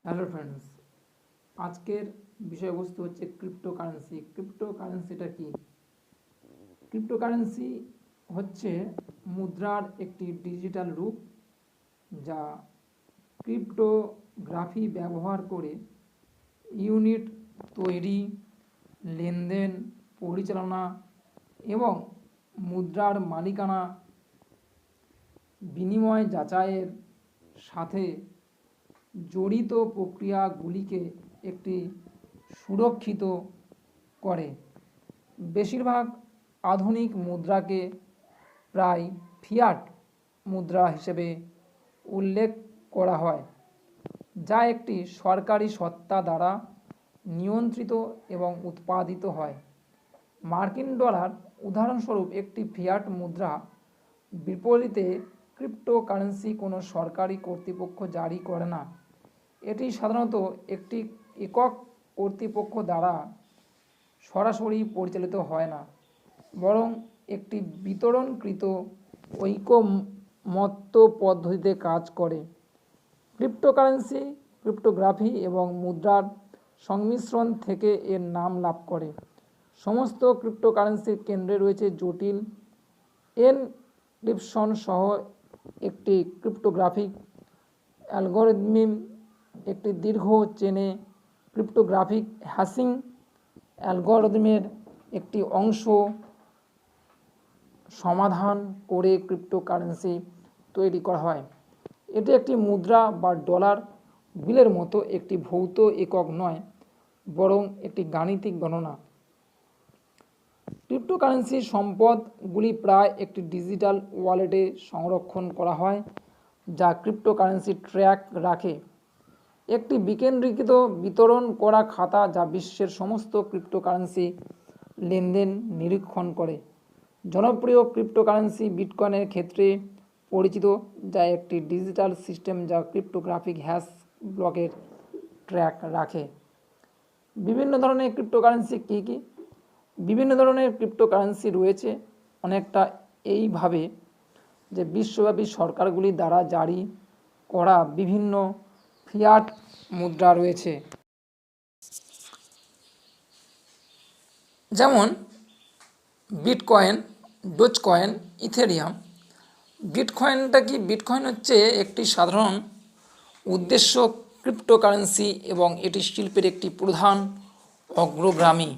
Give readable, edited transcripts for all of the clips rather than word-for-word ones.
Hello friends, আজকের বিষয়বস্তু হচ্ছে ক্রিপ্টোকারেন্সি। ক্রিপ্টোকারেন্সিটা কি? ক্রিপ্টোকারেন্সি হচ্ছে মুদ্রার একটি ডিজিটাল রূপ যা ক্রিপ্টোগ্রাফি ব্যবহার করে ইউনিট তৈরি, লেনদেন, পরিচালনা এবং মুদ্রার মালিকানা বিনিময় যাচাইয়ের সাথে জড়িত প্রক্রিয়াগুলিকে একটি সুরক্ষিত করে। বেশিরভাগ আধুনিক মুদ্রাকে প্রায় ফিয়াট মুদ্রা হিসেবে উল্লেখ করা হয়, যা একটি সরকারি সত্তা দ্বারা নিয়ন্ত্রিত এবং উৎপাদিত হয়। মার্কিন ডলার উদাহরণস্বরূপ একটি ফিয়াট মুদ্রা। বিপরীতে ক্রিপ্টোকারেন্সি কোনো সরকারি কর্তৃপক্ষ জারি করে না। এটি সাধারণত একটি একক কর্তৃপক্ষ দ্বারা সরাসরি পরিচালিত হয় না, বরং একটি বিতরণকৃত ঐকমত্য পদ্ধতিতে কাজ করে। ক্রিপ্টোকারেন্সি ক্রিপ্টোগ্রাফি এবং মুদ্রার সংমিশ্রণ থেকে এর নাম লাভ করে। সমস্ত ক্রিপ্টোকারেন্সির কেন্দ্রে রয়েছে জটিল এনক্রিপশন সহ একটি ক্রিপ্টোগ্রাফিক অ্যালগরিদম, একটি দীর্ঘ চেনে ক্রিপ্টোগ্রাফিক হ্যাশিং অ্যালগরিদমের একটি অংশ সমাধান করে ক্রিপ্টোকারেন্সি তৈরি করা হয়। এটি একটি মুদ্রা বা ডলার বিলের মতো একটি ভৌত একক নয়, বরং একটি গাণিতিক গণনা। ক্রিপ্টোকারেন্সি সম্পদগুলি প্রায় একটি ডিজিটাল ওয়ালেটে সংরক্ষণ করা হয়, যা ক্রিপ্টোকারেন্সি ট্র্যাক রাখে। একটি বিকেন্দ্রীকৃত বিতরণ করা খাতা যা বিশ্বের সমস্ত ক্রিপ্টোকারেন্সি লেনদেন নিরীক্ষণ করে। জনপ্রিয় ক্রিপ্টোকারেন্সি বিটকয়েনের ক্ষেত্রে পরিচিত, যা একটি ডিজিটাল সিস্টেম যা ক্রিপ্টোগ্রাফিক হ্যাশ ব্লকের ট্র্যাক রাখে। বিভিন্ন ধরনের ক্রিপ্টোকারেন্সি কী কী? বিভিন্ন ধরনের ক্রিপ্টোকারেন্সি রয়েছে অনেকটা এইভাবে যে বিশ্বব্যাপী সরকারগুলি দ্বারা জারি করা বিভিন্ন ফিয়াট মুদ্রা রয়েছে, যেমন বিটকয়েন, ডোজকয়েন, ইথেরিয়াম। বিটকয়েনটা কি? বিটকয়েন হচ্ছে একটি সাধারণ উদ্দেশ্য ক্রিপ্টোকারেন্সি এবং এটি শিল্পের একটি প্রধান অগ্রগামী।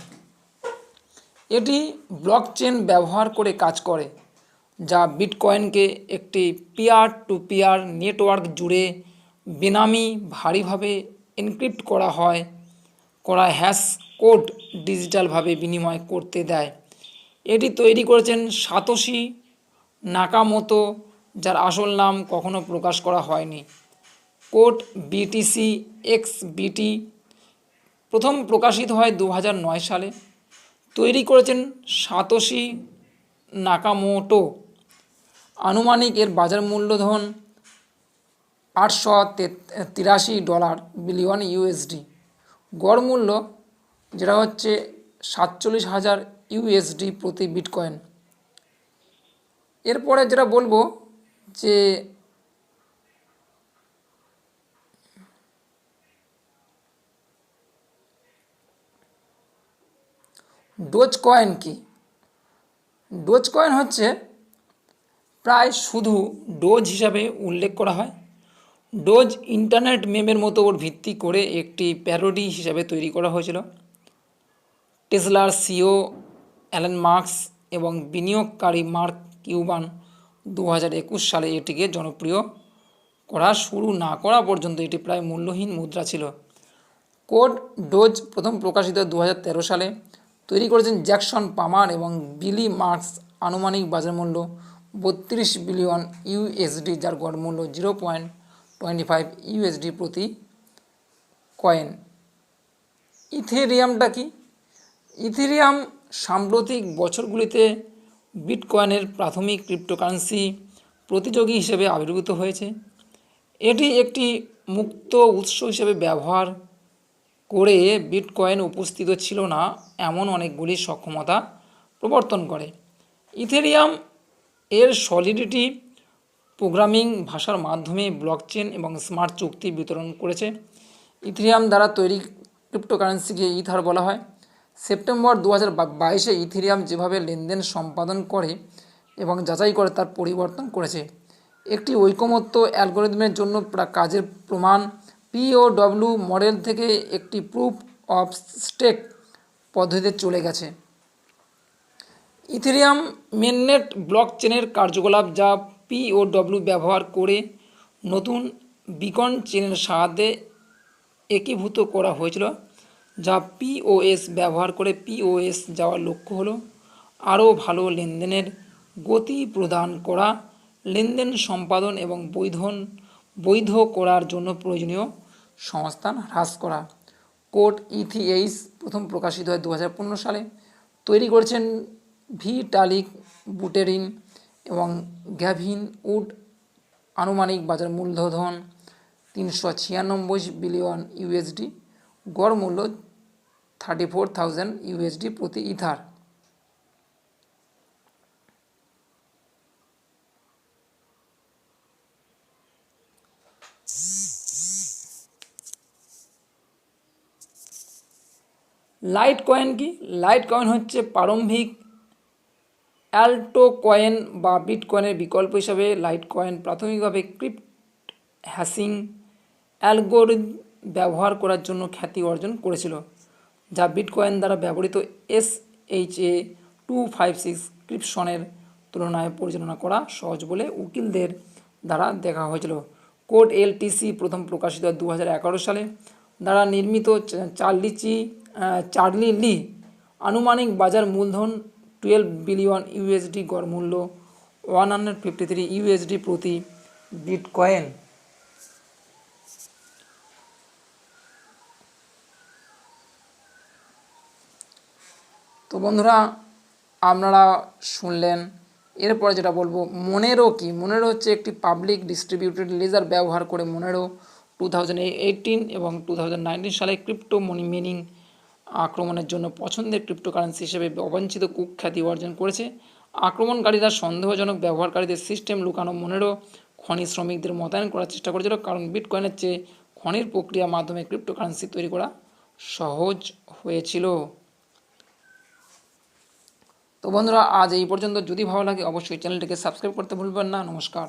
এটি ব্লকচেন ব্যবহার করে কাজ করে, যা বিটকয়েনকে একটি পিয়ার টু পিয়ার নেটওয়ার্ক জুড়ে বেনামি ভারীভাবে এনক্রিপ্ট করা হ্যাশ কোড ডিজিটালভাবে বিনিময় করতে দেয়। এটি তৈরি করেছেন সাতোশি নাকামোতো, যার আসল নাম কখনো প্রকাশ করা হয়নি। কোড বিটিসি এক্সবিটি প্রথম প্রকাশিত হয় 2009 সালে। তৈরি করেছেন সাতোশি নাকামোটো। আনুমানিক এর বাজার মূলধন $883 বিলিয়ন ইউএসডি। গড় মূল্য যেটা হচ্ছে 47,000 ইউএসডি প্রতি বিটকয়েন। এরপরে যেটা বলবো যে ডোজকয়েন কি? ডোজকয়েন হচ্ছে প্রায় শুধু ডোজ হিসাবে উল্লেখ করা হয়। ডোজ ইন্টারনেট মেমের মতো ওর ভিত্তি করে একটি প্যারোডি হিসাবে তৈরি করা হয়েছিল। টেসলার সিও অ্যালেন মার্কস এবং বিনিয়োগকারী মার্ক কিউবান 2021 সালে এটিকে জনপ্রিয় করা শুরু না করা পর্যন্ত এটি প্রায় মূল্যহীন মুদ্রা ছিল। কোড ডোজ প্রথম প্রকাশিত 2013 সালে। তৈরি করেছেন জ্যাকসন পামার এবং বিলি মার্কস। আনুমানিক বাজার মূল্য 32 বিলিয়ন ইউএসডি, যার গড় মূল্য 0.25 ইউএসডি প্রতি কয়েন। ইথেরিয়ামটা কি? ইথেরিয়াম সাম্প্রতিক বছরগুলিতে বিটকয়েনের প্রাথমিক ক্রিপ্টোকারেন্সি প্রতিযোগী হিসেবে আবির্ভূত হয়েছে। এটি একটি মুক্ত উৎস হিসেবে ব্যবহার করে বিটকয়েন উপস্থিত ছিল না এমন অনেকগুলি সক্ষমতা প্রবর্তন করে। ইথেরিয়াম এর সলিডিটি প্রোগ্রামিং ভাষার মাধ্যমে ব্লকচেন এবং স্মার্ট চুক্তি বিতরণ করেছে। ইথেরিয়াম দ্বারা তৈরি ক্রিপ্টোকারেন্সিকে ইথার বলা হয়। সেপ্টেম্বর 2022-এ ইথেরিয়াম যেভাবে লেনদেন সম্পাদন করে এবং যাচাই করে তার পরিবর্তন করেছে। একটি ঐকমত্য অ্যালগোরিদমের জন্য কাজের প্রমাণ POW মডেল থেকে একটি প্রুফ অফ স্টেক পদ্ধতিতে চলে গেছে। ইথেরিয়াম মেননেট ব্লকচেনের কার্যকলাপ যা POW ব্যবহার করে নতুন বিকন চেনের সাহায্যে একীভূত করা হয়েছিল, যা POS ব্যবহার করে POS যাওয়ার লক্ষ্য হলো আরও ভালো লেনদেনের গতি প্রদান করা, লেনদেন সম্পাদন এবং বৈধ করার জন্য প্রয়োজনীয় সংস্থান হ্রাস করা। কোড ETH প্রথম প্রকাশিত হয় 2015 সালে। তৈরি করেছেন ভিটালিক বুটেরিন এবং গ্যাভিন উড। আনুমানিক বাজার মূলধন $396 বিলিয়ন, গড় মূল্য $34,000 প্রতি ইথার। লাইট কয়েন কি? লাইট কয়েন হচ্ছে প্রারম্ভিক অ্যাল্টো কয়েন বা বিটকয়েনের বিকল্প হিসাবে লাইট কয়েন প্রাথমিকভাবে ক্রিপ্ট হ্যাশিং অ্যালগোরিদম ব্যবহার করার জন্য খ্যাতি অর্জন করেছিল, যা বিটকয়েন দ্বারা ব্যবহৃত SHA-256 ক্রিপশনের তুলনায় পরিচালনা করা সহজ বলে উকিলদের দ্বারা দেখা হয়েছিল। কোড LTC প্রথম প্রকাশিত 2011 সালে। দ্বারা নির্মিত চার্লি লি। আনুমানিক বাজার মূলধন $12 বিলিয়ন, গড় মূল্য $153 প্রতি বিটকয়েন। তো বন্ধুরা, আপনারা শুনলেন। এরপরে যেটা বলবো, মনেরো কি? মনেরো হচ্ছে একটি পাবলিক ডিস্ট্রিবিউটেড লেজার ব্যবহার করে মনেরো 2018 এবং 2019 সালে ক্রিপ্টো মাইনিং আক্রমণের জন্য পছন্দের ক্রিপ্টোকারেন্সি হিসেবে অবাঞ্ছিত কুখ্যাতি অর্জন করেছে। আক্রমণকারীরা সন্দেহজনক ব্যবহারকারীদের সিস্টেম লুকানো মনেরো খনি শ্রমিকদের মোতায়েন করার চেষ্টা করেছিল, কারণ বিটকয়েনের চেয়ে খনির প্রক্রিয়ার মাধ্যমে ক্রিপ্টোকারেন্সি তৈরি করা সহজ হয়েছিল। তো বন্ধুরা, আজ এই পর্যন্ত। যদি ভালো লাগে অবশ্যই চ্যানেলটিকে সাবস্ক্রাইব করতে ভুলবেন না। নমস্কার।